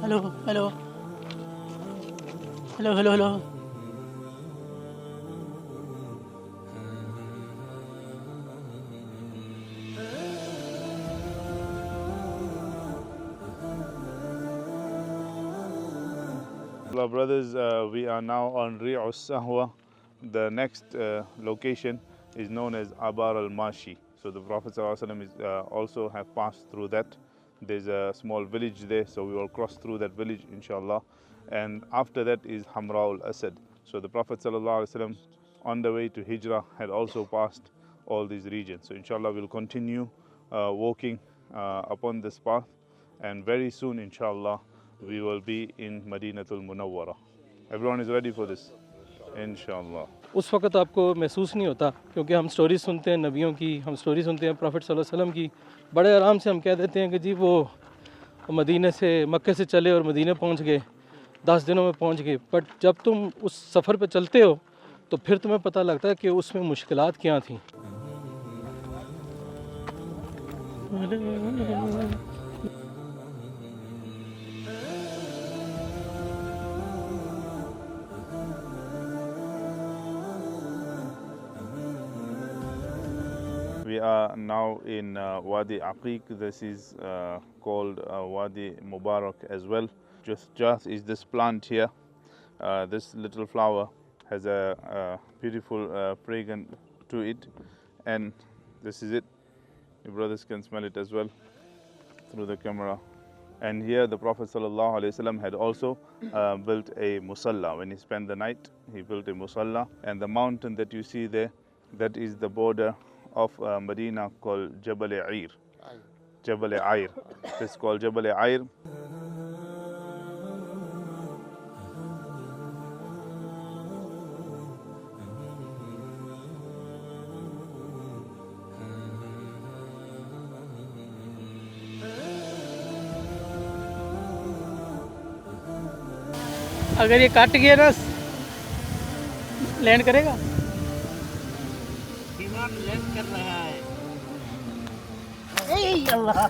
Hello hello hello hello hello Hello brothers, we are now on Ri'us Sahwa. The next location is known as Abar al-Mashi. So the Prophet ﷺ is, also have passed through that. There's a small village there, so we will cross through that village inshallah. And after that is Hamra al-Asad. So the Prophet ﷺ on the way to Hijrah had also passed all these regions. So inshallah we'll continue walking upon this path, and very soon inshallah we will be in Madinatul Munawwara. Everyone is ready for this? Inshallah. उस वक़्त आपको महसूस नहीं होता, क्योंकि हम story सुनते हैं नबियों की, हम स्टोरी सुनते हैं प्रॉफिट सल्लल्लाहु अलैहि वसल्लम की, बड़े आराम से हम कह देते हैं कि जी वो मदीने से मक्के से चले और मदीने पहुंच गए, 10 दिनों में पहुंच गए। बट जब तुम उस सफ़र पे चलते हो तो फिर तुम्हें पता लगता है कि उसमें मुश्किलात क्या थी। We are now in Wadi Aqiq. This is called Wadi Mubarak as well. Just is this plant here. This little flower has a beautiful fragrance to it, and this is it. Your brothers can smell it as well through the camera. And here the Prophet ﷺ had also built a musalla. When he spent the night, he built a musalla. And the mountain that you see there, that is the border of Medina, called Jabal Air. Jabal Air. This is called Jabal Air. अगर ये cut गया ना land करेगा। विमान land कर रहा है। अल्लाह